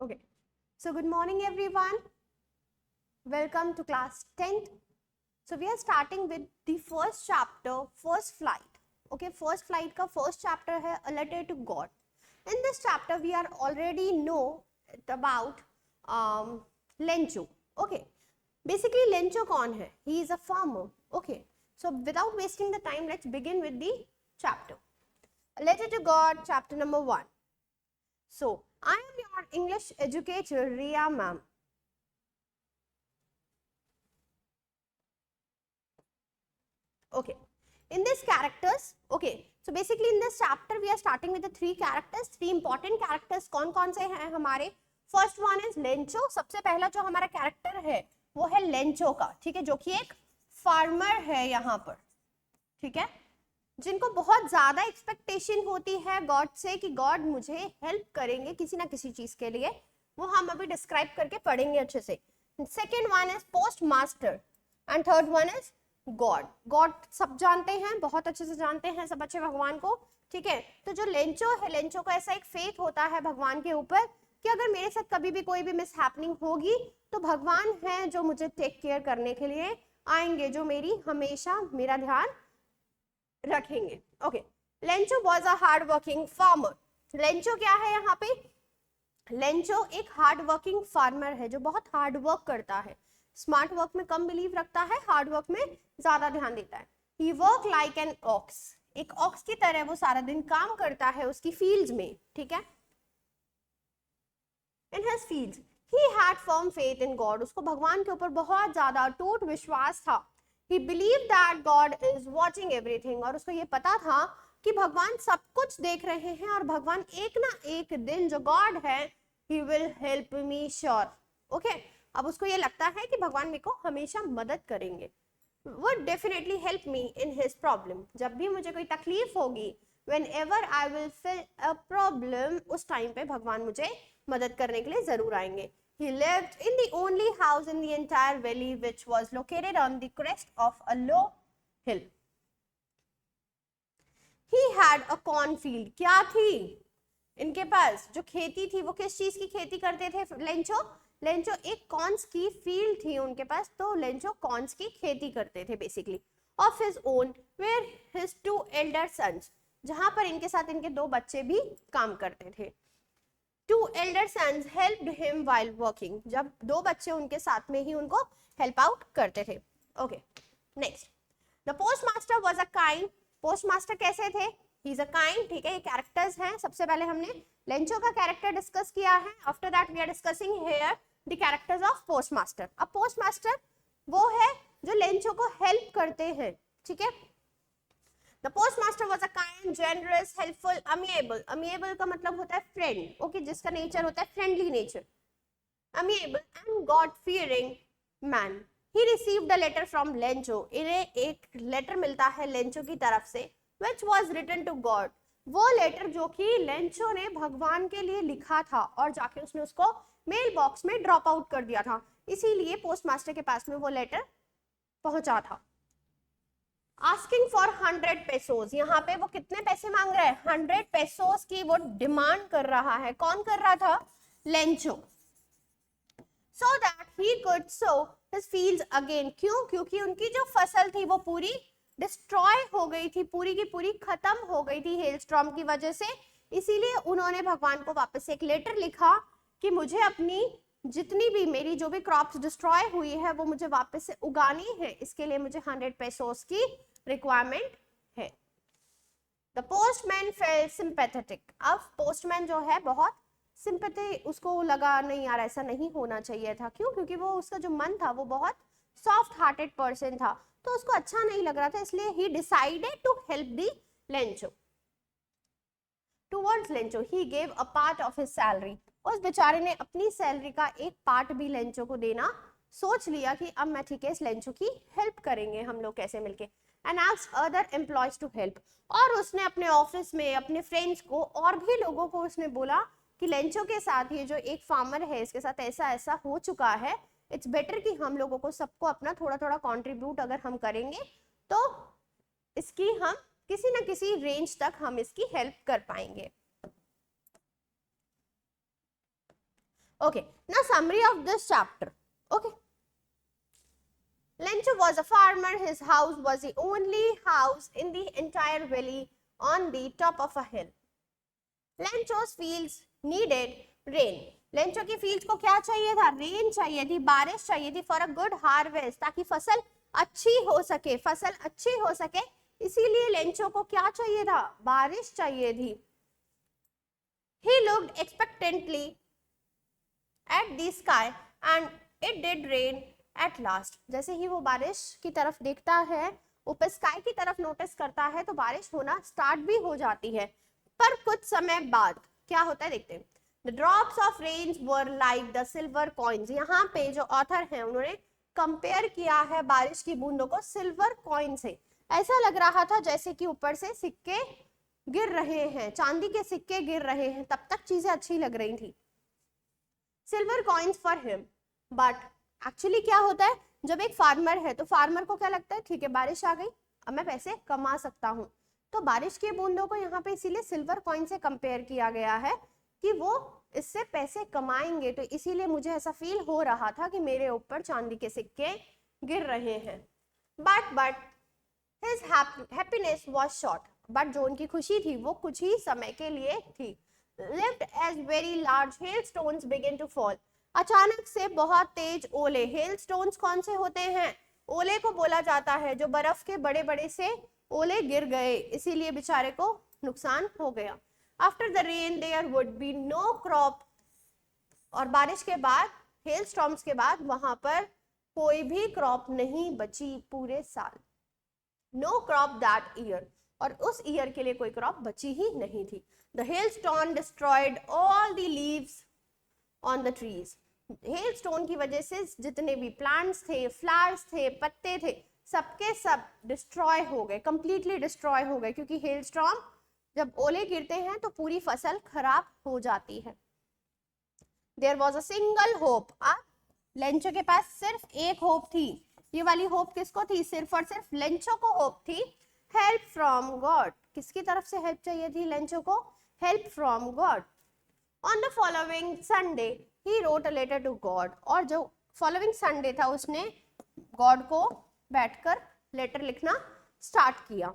Okay. So good morning everyone. Welcome to class 10th. So we are starting with the first chapter, first flight. Okay, first flight का first chapter है A Letter to God. In this chapter we are already know about Lencho. Okay. Basically Lencho कौन है? He is a farmer. Okay. So without wasting the time, let's begin with the chapter. A Letter to God, chapter number 1. So, I am your English educator, Ria ma'am. Okay. In this characters, okay. So basically in this chapter we are starting with the three characters, three important characters. कौन-कौन से हैं हमारे? First one is Lencho. सबसे पहला जो हमारा character है वो है Lencho का, ठीक है, जो कि एक farmer है यहाँ पर, ठीक है, जिनको बहुत ज्यादा एक्सपेक्टेशन होती है गॉड से कि गॉड मुझे हेल्प करेंगे किसी ना किसी चीज के लिए, वो हम अभी डिस्क्राइब करके पढ़ेंगे अच्छे से. Second one is post master and third one is God. God सब जानते हैं, बहुत अच्छे से जानते हैं सब अच्छे भगवान को, ठीक है. तो जो लेंचो है, लेंचो का ऐसा एक फेथ होता है भगवान के ऊपर कि अगर मेरे साथ कभी भी कोई भी मिस हैपनिंग होगी तो भगवान है जो मुझे टेक केयर करने के लिए आएंगे, जो मेरी हमेशा मेरा ध्यान रखेंगे. Okay. Lencho was a hard working farmer. Lencho क्या है यहाँ पे? लेंचो एक हार्ड वर्किंग फार्मर है जो बहुत हार्ड वर्क करता है. स्मार्ट वर्क में कम बिलीव रखता है, हार्ड वर्क में ज्यादा ध्यान देता है. ही वर्क लाइक एन ऑक्स. एक ऑक्स की तरह वो सारा दिन काम करता है उसकी फील्ड्स में, ठीक है, in his fields. He had firm faith in God. उसको भगवान के ऊपर बहुत ज्यादा अटूट विश्वास था. He believed that God is watching everything. और उसको ये पता था कि भगवान सब कुछ देख रहे हैं और भगवान एक ना एक दिन जो गॉड है He will help me sure. Okay? अब उसको ये लगता है कि भगवान मेरे को हमेशा मदद करेंगे, would definitely help me in his problem. जब भी मुझे कोई तकलीफ होगी, whenever I will feel a problem, उस टाइम पे भगवान मुझे मदद करने के लिए जरूर आएंगे. He lived in the only house in the entire valley which was located on the crest of a low hill. He had a cornfield. क्या थी इनके पास? जो खेती थी वो किस चीज की खेती करते थे लेंचो? लेंचो एक कॉर्न्स की फील्ड थी उनके पास, तो लेंचो कॉर्न्स की खेती करते थे basically. Of his own where his two elder sons. जहां पर इनके साथ इनके दो बच्चे भी काम करते थे. Two elder sons helped him while working. जब दो बच्चे उनके साथ में ही उनको हेल्प आउट करते थे. Okay. Next, the postmaster was a kind. Postmaster कैसे थे? ही इज अ काइंड, ठीक है. ये कैरेक्टर्स हैं. सबसे पहले हमने लेंचो का कैरेक्टर डिस्कस किया है. After that we are discussing here the characters of postmaster. अब पोस्टमास्टर वो है जो लेंचो को हेल्प करते हैं, ठीक है. The postmaster was a kind, generous, helpful, amiable. Amiable का मतलब होता है friend, okay, जिसका नेचर होता है friendly nature. Amiable and God-fearing man. He received a letter from Lencho. इन्हें एक लेटर मिलता है लेंचो की तरफ से, which was written to God. वो लेटर जो कि लेंचो ने भगवान के लिए लिखा था और जाके उसने उसको मेल बॉक्स में ड्रॉप आउट कर दिया था, इसीलिए पोस्टमास्टर के पास में वो लेटर पहुंचा था. Asking for 100 pesos. यहाँ पे वो कितने पैसे मांग रहा है? 100 पेसोस की वो डिमांड कर रहा है. कौन कर रहा था? Lencho. So that he could so his fields again. क्यों? क्योंकि उनकी जो फसल थी वो पूरी डिस्ट्रॉय हो गई थी, पूरी की पूरी खत्म हो गई थी हेलस्टॉर्म की वजह से. इसीलिए उन्होंने भगवान को वापस एक लेटर लिखा कि मुझे अपनी जितनी भी मेरी जो भी क्रॉप्स डिस्ट्रॉय हुई है वो मुझे वापस से उगानी है, इसके लिए मुझे 100 पेसोस की रिक्वायरमेंट है. The postman felt sympathetic. अब पोस्टमैन जो है बहुत सिंपैथी उसको लगा, नहीं यार ऐसा नहीं होना चाहिए था. क्यों? क्योंकि वो उसका जो मन था वो बहुत सॉफ्ट हार्टेड पर्सन था, तो उसको अच्छा नहीं लग रहा था, इसलिए he decided to help the Lencho. Towards Lencho he gave a part of his salary. उस बेचारे ने अपनी सैलरी का एक पार्ट भी लेंचो को देना सोच लिया कि अब मैं, ठीक है, इस लेंचो की हेल्प करेंगे हम लोग कैसे मिलके. and asked other employees to help. और उसने अपने ऑफिस में अपने फ्रेंड्स को और भी लोगों को उसने बोला कि लेंचो के साथ ये जो एक फार्मर है इसके साथ ऐसा ऐसा हो चुका है, इट्स बेटर कि हम लोगों को सबको अपना थोड़ा थोड़ा कंट्रीब्यूट अगर हम करेंगे तो इसकी हम किसी ना किसी रेंज तक हम इसकी हेल्प कर पाएंगे. Okay, now summary of this chapter. Okay, Lencho was a farmer. His house was the only house in the entire valley on the top of a hill. Lencho's fields needed rain. Lencho की field को क्या चाहिए था? Rain चाहिए थी, बारिश चाहिए थी फॉर अ गुड हार्वेस्ट, ताकि फसल अच्छी हो सके, फसल अच्छी हो सके, इसीलिए लेंचो को क्या चाहिए था? बारिश चाहिए थी. He looked expectantly at the sky and it did rain at last. जैसे ही वो बारिश की तरफ देखता है, ऊपर स्काई की तरफ नोटिस करता है, तो बारिश होना स्टार्ट भी हो जाती है. पर कुछ समय बाद क्या होता है देखते हैं. The drops of rain were like the silver coins. यहाँ पे जो ऑथर है उन्होंने कंपेयर किया है बारिश की बूंदों को सिल्वर कॉइन से. ऐसा लग रहा था जैसे कि ऊपर से सिक्के गिर रहे हैं, चांदी के सिक्के गिर रहे हैं. तब तक चीजें अच्छी लग रही थी. Silver coins for him. But actually क्या होता है, जब एक फार्मर है तो फार्मर को क्या लगता है, ठीक है बारिश आ गई, अब मैं पैसे कमा सकता हूँ. तो बारिश की बूंदों को यहाँ पे इसीलिए सिल्वर कॉइन से कंपेयर किया गया है कि वो इससे पैसे कमाएंगे. तो इसीलिए मुझे ऐसा फील हो रहा था कि मेरे ऊपर चांदी के सिक्के गिर रहे हैं. But his happiness was short. But जो उनकी खुशी थी वो कुछ ही समय के लिए थी. Lift as very large hailstones begin to fall. अचानक से बहुत तेज ओले. हेलस्टोन्स कौन से होते हैं? ओले को बोला जाता है, जो बर्फ के बड़े बड़े से ओले गिर गए, इसीलिए बेचारे को नुकसान हो गया. After the rain there would be no crop. और बारिश के बाद, हेल स्टॉर्म्स के बाद वहां पर कोई भी क्रॉप नहीं बची पूरे साल. No crop that year. और उस ईयर के लिए कोई क्रॉप बची ही नहीं थी. The hailstone destroyed all the leaves on the trees. Hailstone की वजह से जितने भी प्लांट्स थे, फ्लावर्स थे, पत्ते थे, सबके सब डिस्ट्रॉय हो गए, कंप्लीटली डिस्ट्रॉय हो गए, क्योंकि हेलस्टॉर्म जब ओले गिरते हैं तो पूरी फसल खराब हो जाती है. There was a single hope. Lencho के पास सिर्फ एक होप थी. ये वाली होप किसको थी? सिर्फ और सिर्फ लेंचो को होप थी. Help from God. किसकी तरफ से हेल्प चाहिए थी लेंचो को? Help from God. On the following Sunday he wrote a letter to God. और जो फॉलोइंग संडे था उसने गॉड को बैठकर लेटर लिखना स्टार्ट किया.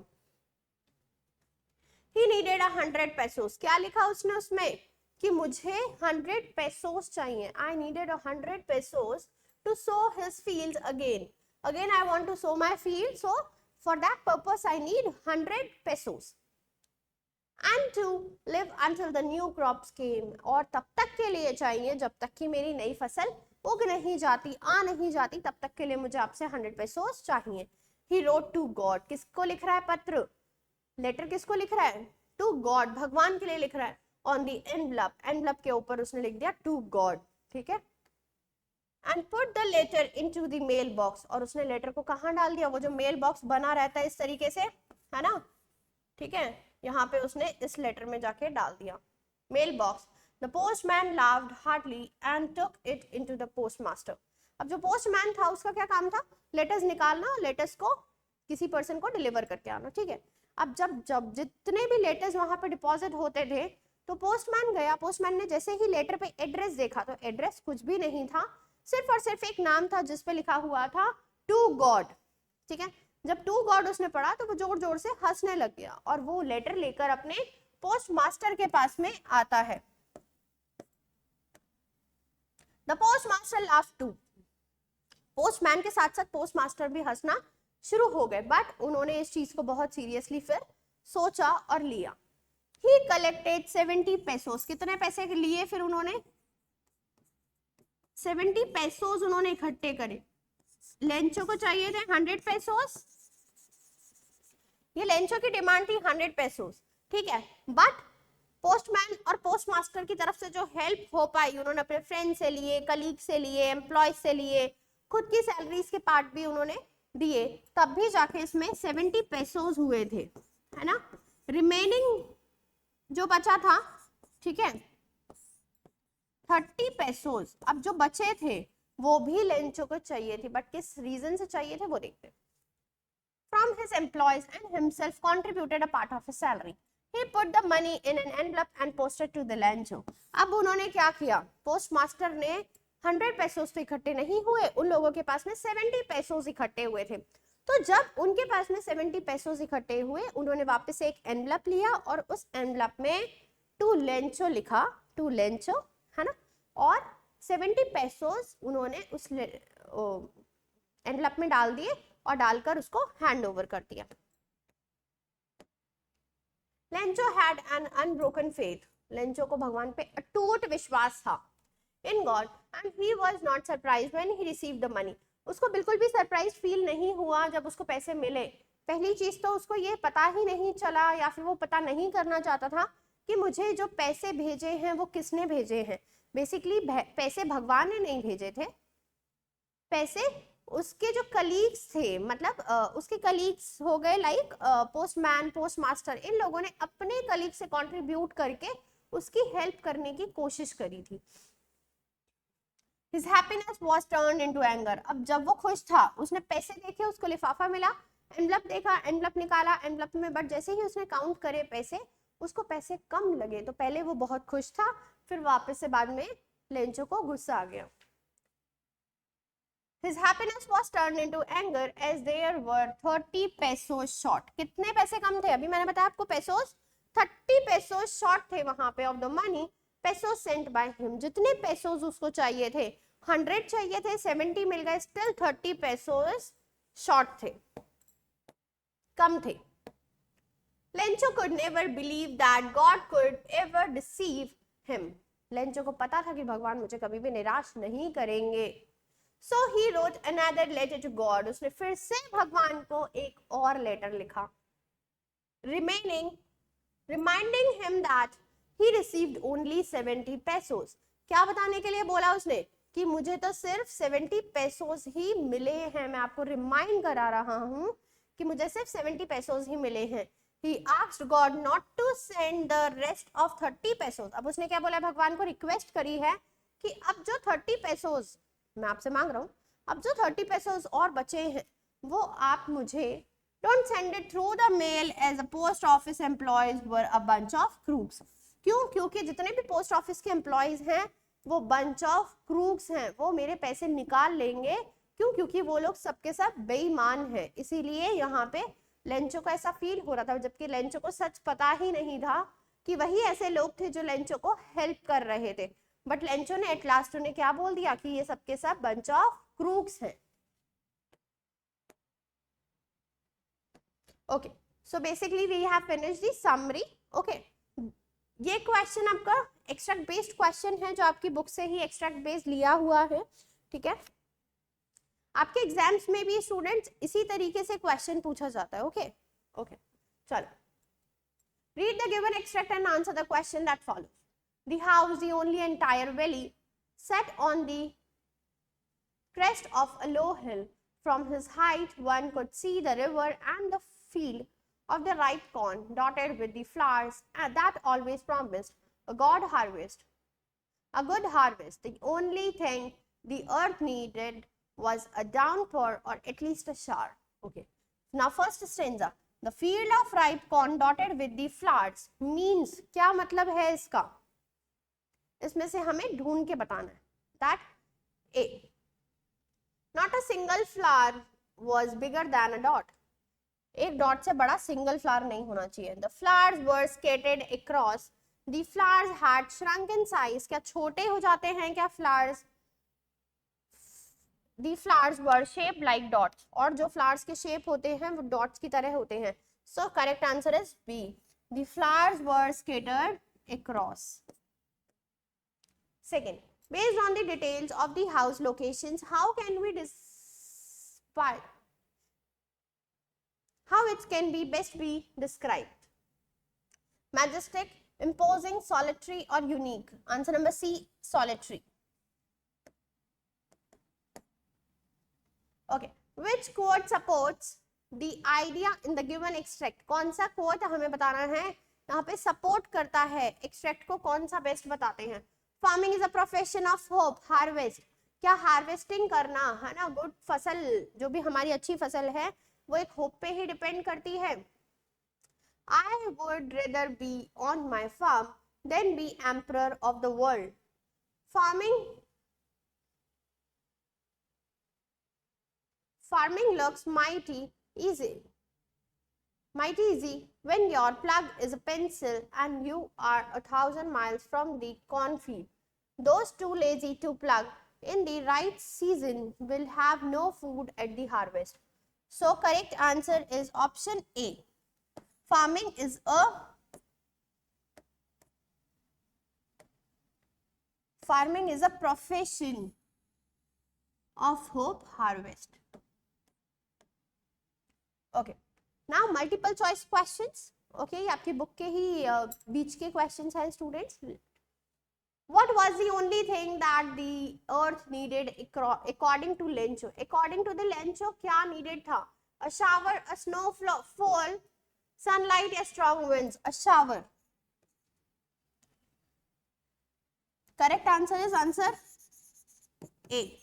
He needed 100 pesos. क्या लिखा उसने उसमें? कि मुझे 100 pesos चाहिए. I needed 100 pesos to sow his fields again. Again I want to sow my field. So for that purpose I need 100 pesos. And to live until the new crops came. और तब तक के लिए चाहिए जब तक कि मेरी नई फसल उग नहीं जाती, आ नहीं जाती, तब तक के लिए मुझे आपसे 100 pesos चाहिए. He wrote to God. किसको लिख रहा है पत्र? लेटर किसको लिख रहा है? टू गॉड, भगवान के लिए लिख रहा है. ऑन द एनवलप, एनवलप के ऊपर उसने लिख दिया टू गॉड. ठीक है. And put the letter into the mail box. और उसने लेटर को कहाँ डाल दिया? वो जो मेल बॉक्स बना रहता है इस तरीके से, है ना, ठीक है, यहाँ पे उसने इस लेटर में जाके डाल दिया mail box. The postman laughed hardly and took it into the postmaster. अब जो पोस्टमैन था उसका क्या काम था? लेटर्स निकालना, लेटर्स को किसी पर्सन को डिलीवर करके आना. ठीक है. अब जब जितने भी लेटर्स वहां पर डिपॉजिट होते थे तो पोस्टमैन गया. पोस्टमैन ने जैसे ही लेटर पे एड्रेस देखा तो एड्रेस कुछ भी नहीं था, सिर्फ और सिर्फ एक नाम था जिसपे लिखा हुआ था टू गॉड. ठीक है. जब टू गॉड उसने पढ़ा तो वो जोर जोर से हंसने लग गया और वो लेटर लेकर अपने पोस्ट मास्टर के पास में आता है. The post master laughed too. Postman के साथ साथ पोस्ट मास्टर भी हंसना शुरू हो गए, बट उन्होंने इस चीज को बहुत सीरियसली फिर सोचा और लिया. He collected 70 pesos. कितने पैसे लिए फिर उन्होंने? 70 pesos उन्होंने इकट्ठे करे. लेंचो को चाहिए थे 100 pesos. ये लेंचो की डिमांड थी 100 pesos. ठीक है. बट पोस्टमैन और पोस्ट मास्टर की तरफ से जो हेल्प हो पाई, उन्होंने अपने फ्रेंड से लिए, कलीग से लिए, एम्प्लॉय से लिए, खुद की सैलरीज के पार्ट भी उन्होंने दिए, तब भी जाके इसमें 70 pesos हुए थे, है ना. रिमेनिंग जो बचा था, ठीक है, 30 pesos अब जो बचे थे वो भी लेंचो को चाहिए थी, बट किस रीजन से चाहिए थे वो देखते. From his employees and himself contributed a part of his salary. He put the money in an envelope and posted to the Lencho. अब उन्होंने क्या किया, पोस्ट मास्टर ने 100 पेसोस तो इकट्ठे नहीं हुए, उन लोगों के पास में 70 पेसोस इकट्ठे हुए थे। तो जब उनके पास में 70 पेसोस इकट्ठे हुए, उन्होंने वापस से एक एनवलप लिया और उस एनवलप में टू लेंचो लिखा, टू लेंचो, है ना, और 70 पेसोस उन्होंने उस एनवलप में डाल दिए और डालकर उसको हैंड ओवर कर दिया। Lencho had an unbroken faith, Lencho को भगवान पे अटूट विश्वास था, in God, and he was not surprised when he received the money, उसको बिल्कुल भी सरप्राइज फील नहीं हुआ जब उसको पैसे मिले। पहली चीज तो उसको ये पता ही नहीं चला, या फिर वो पता नहीं करना चाहता था कि मुझे जो पैसे भेजे हैं वो किसने भेजे हैं। बेसिकली पैसे भगवान ने नहीं भेजे थे, पैसे उसके जो कलीग्स थे, मतलब उसके कलीग्स हो गए लाइक पोस्टमैन, पोस्ट मास्टर, इन लोगों ने अपने कलीग से कंट्रीब्यूट करके उसकी हेल्प करने की कोशिश करी थी। His happiness was turned into anger. अब जब वो खुश था, उसने पैसे देखे, उसको लिफाफा मिला, एनवलप देखा, एनवलप निकाला, एनवलप में बट जैसे ही उसने काउंट करे पैसे, उसको पैसे कम लगे। तो पहले वो बहुत खुश था, फिर वापस से बाद में लेंचो को गुस्सा आ गया। His happiness was turned into anger as there were 30 pesos short. कितने पैसे कम थे? अभी मैंने बताया आपको पेसोस, 30 pesos short थे वहां पे of the money pesos sent by him. जितने पेसोस उसको चाहिए थे, 100 चाहिए थे, 70 मिल गए, still 30 pesos short थे, कम थे। Lencho could never believe that God could ever deceive him. Lencho को पता था कि भगवान मुझे कभी भी निराश नहीं करेंगे। So he wrote another letter to God. उसने फिर से भगवान को एक और लेटर लिखा, reminding him that he received only 70 pesos. क्या बताने के लिए बोला उसने कि मुझे तो सिर्फ 70 पेसोस ही मिले हैं, मैं आपको रिमाइंड करा रहा हूं कि मुझे सिर्फ 70 पेसोस ही मिले हैं। He asked God not to send the rest of 30 pesos. अब उसने क्या बोला, भगवान को रिक्वेस्ट करी है कि अब जो 30 पेसोस मैं आपसे मांग रहा हूं, अब जो 30 पेसोस और बचे हैं वो आप मुझे, don't send it through the mail as a post office employees were a bunch of crooks. क्यों? क्योंकि जितने भी पोस्ट ऑफिस के एम्प्लॉयज हैं वो बंच ऑफ क्रूक्स हैं, वो मेरे पैसे निकाल लेंगे। क्यों? क्योंकि वो लोग सबके सब बेईमान हैं। इसीलिए यहाँ पे लेंचो को ऐसा फील हो रहा था, जबकि लेंचो को सच पता ही नहीं था कि वही ऐसे लोग थे जो लेंचो को हेल्प कर रहे थे। बट लेंचो ने एट लास्ट उन्हें क्या बोल दिया कि ये सबके सब बंच ऑफ क्रूक्स हैं। Okay, so basically we have finished the summary. Okay, ये क्वेश्चन आपका एक्सट्रैक्ट बेस्ड क्वेश्चन है, जो आपकी बुक से ही एक्सट्रैक्ट बेस्ड लिया हुआ है, ठीक है। आपके एग्जाम्स में भी स्टूडेंट्स इसी तरीके से क्वेश्चन पूछा जाता है। ओके ओके, चलो, read the given extract and answer the question that follows. The house, the only entire valley, set on the crest of a low hill. From his height, one could see the river and the field of the ripe corn, dotted with the flowers that always promised a good harvest. A good harvest. The only thing the earth needed was a downpour or at least a shower. Okay. Now, first stanza. The field of ripe corn dotted with the flowers means, क्या मतलब है इसका? इसमें से हमें ढूंढ के बताना है। That A, not a single flower was bigger than a dot, एक डॉट से बड़ा सिंगल फ्लावर नहीं होना चाहिए। The flowers were scattered across, the flowers had shrunk in size, क्या छोटे हो जाते हैं क्या flowers? The flowers were shaped like dots, और जो फ्लावर्स के शेप होते हैं वो डॉट्स की तरह होते हैं। So correct answer is B, the flowers were scattered across. Second, based on the details of the house locations, how can we decide how it can be best be described? Majestic, imposing, solitary or unique? Answer number C, solitary. Okay, which quote supports the idea in the given extract? कौन सा quote हमें बताना है, यहाँ पे support करता है extract को, कौन सा best बताते हैं? Farming is a profession of hope, harvest, क्या हार्वेस्टिंग करना है ना, गुड फसल, जो भी हमारी अच्छी फसल है वो एक होप पे ही डिपेंड करती है। I would rather be on my farm than be emperor of the world. Farming looks mighty easy when your plug is a pencil and you are 1,000 miles from the cornfield. Those too lazy to plug in the right season will have no food at the harvest. So correct answer is option A. Farming is a profession of hope harvest. Okay. Now multiple choice questions. Okay, ये आपकी book के ही बीच के questions हैं students. What was the only thing that the earth needed according to Lencho? According to the Lencho, क्या needed था? A shower, a snowfall, sunlight या strong winds? A shower. Correct answer is answer A.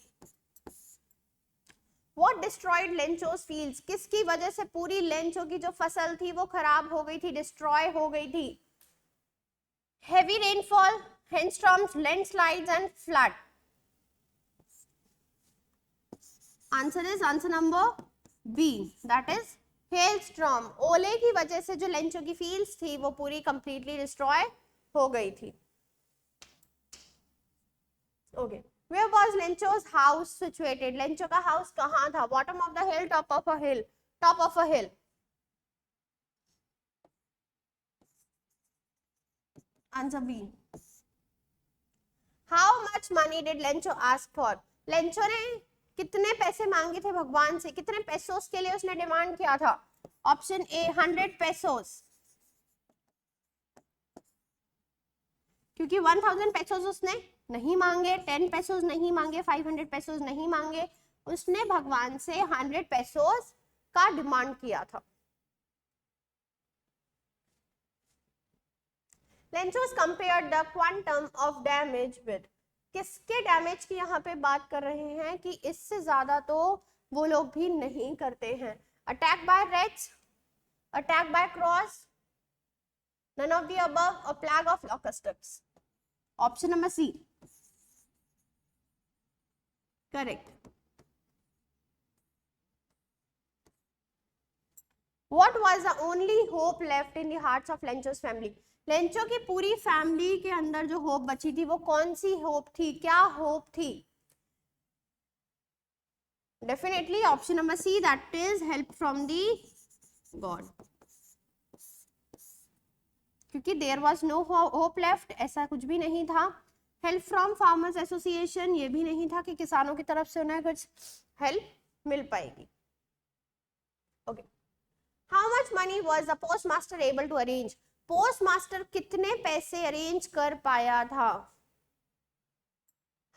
What destroyed Lencho's fields? किसकी वजह से पूरी Lencho की जो फसल थी वो खराब हो गई थी, डिस्ट्रॉय हो गई थी? Heavy rainfall, hailstorms, landslides and flood. Answer is answer number B. That is hailstorm. ओले की वजह से जो लेंचो की fields थी वो पूरी completely destroy हो गई थी. Okay. Where was Lencho's house situated? Lencho का house कहाँ था? Bottom of the hill, top of a hill. Top of a hill. Answer B. How much money did Lencho ask for? Lencho ने कितने पैसे मांगे थे भगवान से? कितने पेसोस के लिए उसने डिमांड किया था? Option A 100 pesos. क्योंकि 1000 पेसोस उसने नहीं मांगे, 10 पेसोस नहीं मांगे, 500 पेसोस नहीं मांगे, उसने भगवान से 100 पेसोस का डिमांड किया था. Lenchos compared the quantum of damage with. किसके डैमेज की यहाँ पे बात कर रहे हैं कि इससे ज्यादा तो वो लोग भी नहीं करते हैं. Attack by rates, attack by cross, none of the above, or plague of locusts. Option number C. Correct. What was the only hope left in the hearts of Lencho's family? Lencho की पूरी family के अंदर जो hope बची थी वो कौन see hope थी? क्या होप थी? Definitely option number c, that is help from the God. क्योंकि there was no hope left, ऐसा कुछ भी नहीं था. हेल्प फ्रॉम फार्मर्स एसोसिएशन, ये भी नहीं था कि किसानों की तरफ से उन्हें कुछ हेल्प मिल पाएगी. Okay. How much money was the postmaster able to arrange? Postmaster कितने पैसे अरेंज कर पाया था?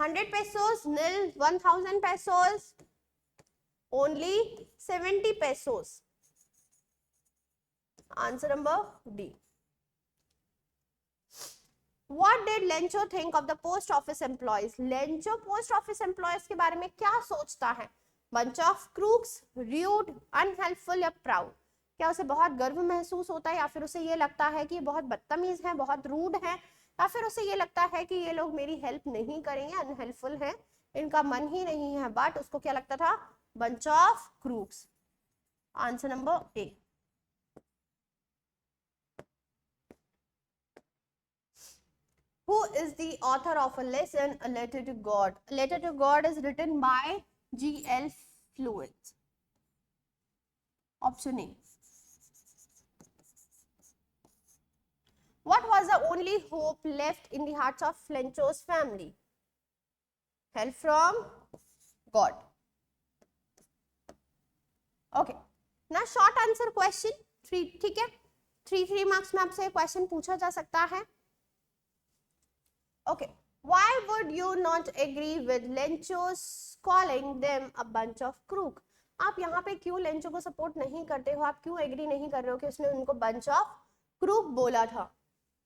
100 pesos, nil, 1000 pesos, only 70 pesos. Answer number D. What did Lencho think of the post office employees? Lencho post office employees के बारे में क्या सोचता है? Bunch of crooks, rude, unhelpful या proud? क्या उसे बहुत गर्व महसूस होता है या फिर उसे ये लगता है कि बहुत बदतमीज है, बहुत रूड है, या फिर उसे ये लगता है कि ये लोग मेरी हेल्प नहीं करेंगे, अनहेल्पफुल है, इनका मन ही नहीं है? बट उसको क्या लगता था? Bunch of crooks. Answer number A. Who is the author of a lesson, A Letter to God? A Letter to God is written by G.L. Fluent. Option A. What was the only hope left in the hearts of Lencho's family? Help from God. Okay. Now short answer question 3, ठीक है? 3 marks में आपसे question पूछा जा सकता है. Okay. Why would you not agree with Lencho's calling them a bunch of crook? आप यहाँ पे क्यों लेंचो को सपोर्ट नहीं करते हो? आप क्यों एग्री नहीं कर रहे हो कि उसने उनको bunch of crook बोला था?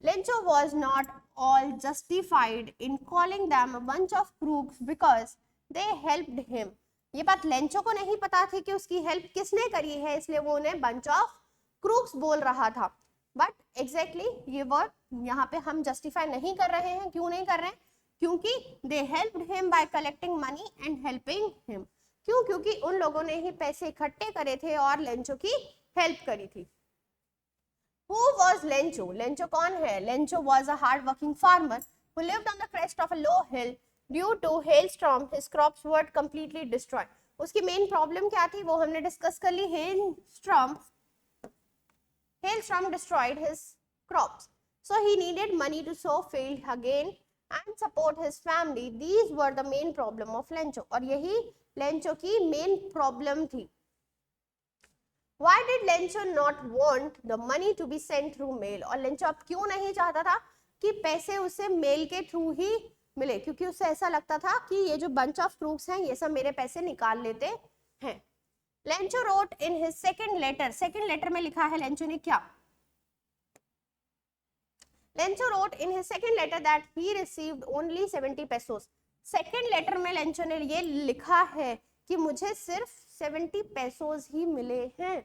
Lencho was not all justified in calling them a bunch of crooks because they helped him. ये बात लेंचो को नहीं पता थी कि उसकी हेल्प किसने करी है, इसलिए वो उन्हें bunch of crooks बोल रहा था. बट एग्जैक्टली ये वर्ड यहाँ पे हम जस्टिफाई नहीं कर रहे हैं। क्यों नहीं कर रहे हैं? क्योंकि दे helped him by collecting money and helping him. क्यों? क्योंकि उन लोगों ने ही पैसे इकट्ठे करे थे और लेंचो की हेल्प करी थी। Who was Lencho? Lencho कौन है? Lencho was a hard-working farmer who lived on the crest of a low hill. Due to hailstorm, his crops were completely destroyed. उसकी मेन प्रॉब्लम क्या थी वो हमने डिस्कस कर ली। Hailstorm destroyed his crops, so he needed money to sow field again and support his family. These were the main problem of Lencho. और यही Lencho की main problem थी। Why did Lencho not want the money to be sent through mail? और Lencho अब क्यों नहीं चाहता था कि पैसे उसे मेल के थ्रू ही मिले? क्योंकि उसे ऐसा लगता था कि ये जो बंच ऑफ क्रूक्स हैं ये सब मेरे पैसे निकाल लेते हैं। Lencho wrote in his second letter, second letter में लिखा है लेंचो ने क्या? Lencho wrote in his second letter that he received only 70 pesos. सेकंड लेटर में लेंचो ने ये लिखा है कि मुझे सिर्फ 70 पेसोस ही मिले हैं।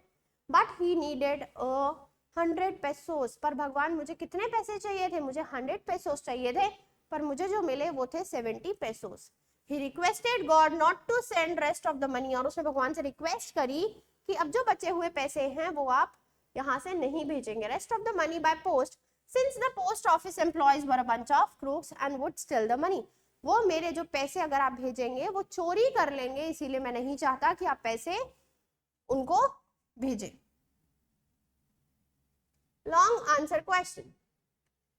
But he needed 100 pesos. पर भगवान मुझे कितने पैसे चाहिए थे? मुझे 100 पेसोस चाहिए थे, पर मुझे जो मिले वो थे 70 pesos. He requested God not to send rest of the money. और उसने भगवान से रिक्वेस्ट करी कि अब जो बचे हुए पैसे हैं वो आप यहाँ से नहीं भेजेंगे। Rest of the money by post, since the post office employees were a bunch of crooks and would steel the money. वो मेरे जो पैसे अगर आप भेजेंगे वो चोरी कर लेंगे, इसीलिए मैं नहीं चाहता कि आप पैसे उनको भेजें। Long answer question.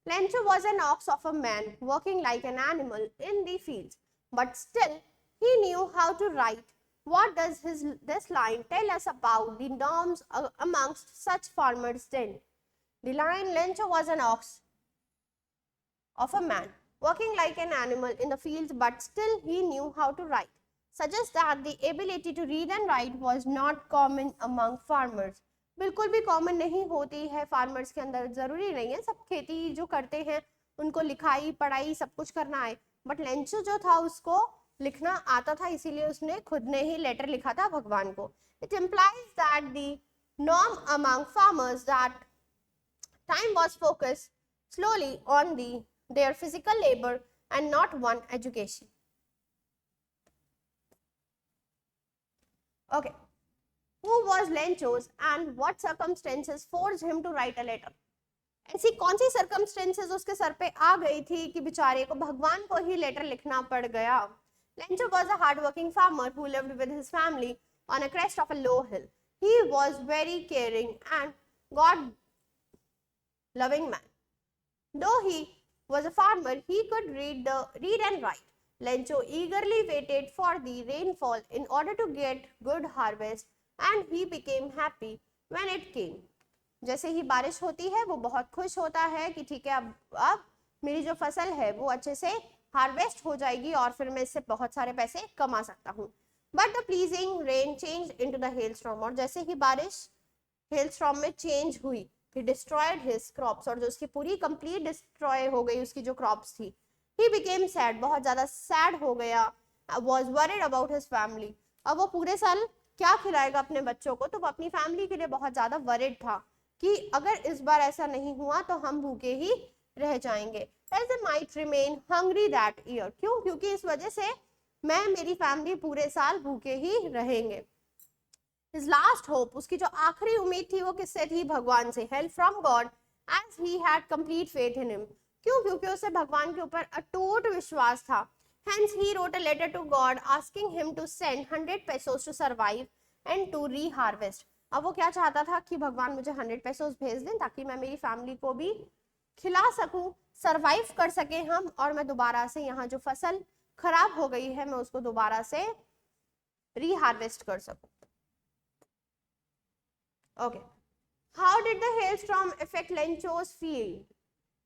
Lencho was an ox of a man working like an animal in the fields, but still he knew how to write. What does this line tell us about the norms amongst such farmers then? The line Lencho was an ox of a man working like an animal in the fields, but still he knew how to write, suggests that the ability to read and write was not common among farmers. बिल्कुल भी common नहीं होती है farmers के अंदर। जरूरी नहीं है सब खेती जो करते हैं उनको लिखाई पढ़ाई सब कुछ करना आए, बट लेंचो जो था उसको लिखना आता था, इसीलिए उसने खुद ने ही लेटर लिखा था भगवान को। It implies that the norm among farmers that time was focused slowly on their physical labor and not one education. Okay. Who was Lencho's and what circumstances forced him to write a letter? ऐसी कौन सी circumstances उसके sir पे आ गई थी कि बेचारे को भगवान को ही लेटर लिखना पड़ गया? Lencho was a hard-working farmer who lived with his family on a crest of a low hill. He was very caring and God-loving man. Though he was a farmer, he could read and write. Lencho eagerly waited for the rainfall in order to get good harvest, and he became happy when it came. जैसे ही बारिश होती है वो बहुत खुश होता है कि ठीक है अब मेरी जो फसल है वो अच्छे से हार्वेस्ट हो जाएगी और फिर मैं इससे बहुत सारे पैसे कमा सकता हूँ। But the pleasing rain change into the hailstorm. और जैसे ही बारिश हेलस्टॉर्म में चेंज हुई, he destroyed his crops। और जो उसकी पूरी कंप्लीट डिस्ट्रॉय हो गई उसकी जो क्रॉप्स थी। he became sad, बहुत ज्यादा सैड हो गया। was worried about his family। अब वो पूरे साल क्या खिलाएगा अपने बच्चों को, तो वो अपनी फैमिली के लिए बहुत ज्यादा वरिड था कि अगर इस बार ऐसा नहीं हुआ तो हम भूखे ही रह जाएंगे। as they might remain hungry that year। क्यों? क्योंकि इस वजह से मैं मेरी फैमिली पूरे साल भूखे ही रहेंगे। His last hope, उसकी जो आखिरी उम्मीद थी वो किससे थी? भगवान से। help from God as he had complete faith in him। क्यों? क्योंकि उसे भगवान के ऊपर अटूट विश्वास था। Hence he wrote a letter to God asking him to send 100 pesos to survive and to re-harvest। अब वो क्या चाहता था कि भगवान मुझे 100 पेसोस भेज दें ताकि मैं मेरी फैमिली को भी खिला सकूं, सरवाइव कर सके हम, और मैं दोबारा से यहाँ जो फसल खराब हो गई है मैं उसको दोबारा से री-हार्वेस्ट कर सकूं। Okay, how did the hailstorm affect Lencho's field?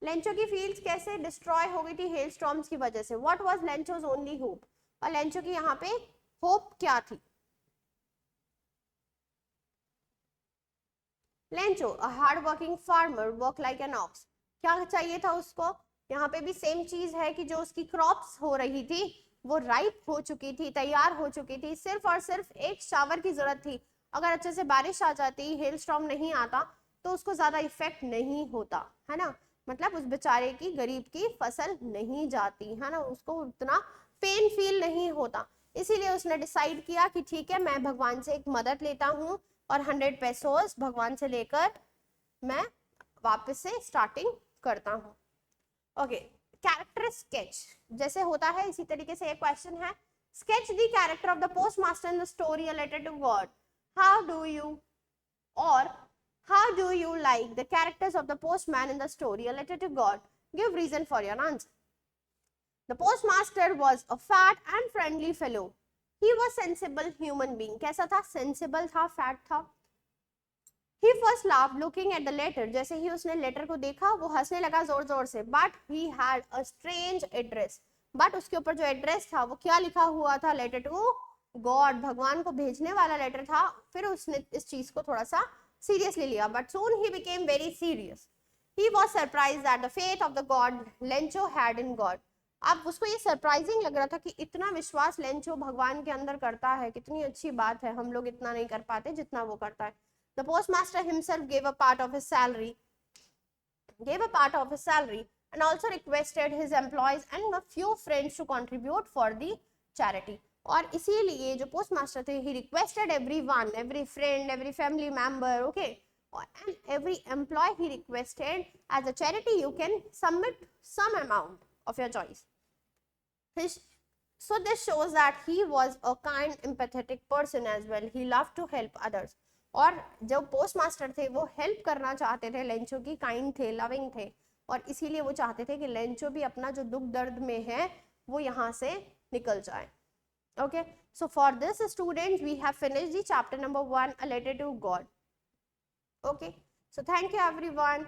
Lencho की फील्ड्स कैसे डिस्ट्रॉय हो गई थी हेलस्टॉर्म्स की वजह से? What was Lencho's only hope? और लेंचो की यहाँ पे होप क्या थी? Lencho a hard working farmer work like an ox. क्या चाहिए था उसको? यहाँ पे भी सेम चीज है कि जो उसकी क्रॉप्स हो रही थी वो राइप हो चुकी थी, तैयार हो चुकी थी, सिर्फ और सिर्फ एक शावर की जरूरत थी। अगर अच्छे से बारिश आ जाती, हेलस्टॉर्म नहीं आता, तो उसको ज्यादा इफेक्ट नहीं होता है ना, मतलब उस बेचारे की गरीब की फसल नहीं जाती है ना, उसको उतना पेन फील नहीं होता। इसीलिए उसने डिसाइड किया कि ठीक है मैं भगवान से एक मदद लेता हूँ और 100 पेसोस भगवान से लेकर मैं वापस से स्टार्टिंग करता हूँ। ओके, कैरेक्टर स्केच जैसे होता है इसी तरीके से एक क्वेश्चन है, sketch the character of the postmaster in the story A Letter to God. How do you or how do you like the characters of the postman in the story A Letter to God? Give reason for your answer. The postmaster was a fat and friendly fellow. He was sensible human being. कैसा था? Sensible था, fat था. He first laughed looking at the letter. जैसे ही उसने letter को देखा वो हंसने लगा जोर जोर से. But he had a strange address. But उसके ऊपर जो एड्रेस था वो क्या लिखा हुआ था? लेटर टू गॉड, भगवान को भेजने वाला लेटर था. फिर उसने इस चीज को थोड़ा सा सीरियसली लिया. But soon he became very serious. He was surprised at the faith of the God Lencho had in God. अब उसको ये सरप्राइजिंग लग रहा था कि इतना विश्वास लेंचो भगवान के अंदर करता है, कितनी अच्छी बात है, हम लोग इतना नहीं कर पाते जितना वो करता है. The postmaster himself gave a part of his salary and also requested his employees and a few friends to contribute for the charity. और इसीलिए जो पोस्टमास्टर थे, he requested everyone, every friend, every family member, okay, and every employee he requested as a charity you can submit some amount of your choice. So this shows that he was a kind, empathetic person as well. He loved to help others. और जो postmaster थे वो help करना चाहते थे Lencho की, kind थे, loving थे, और इसीलिए वो चाहते थे कि लेंचो भी अपना जो दुख दर्द में है वो यहाँ से निकल जाए. Okay, so for this student we have finished the chapter number 1 A Letter to God. Okay, so thank you everyone.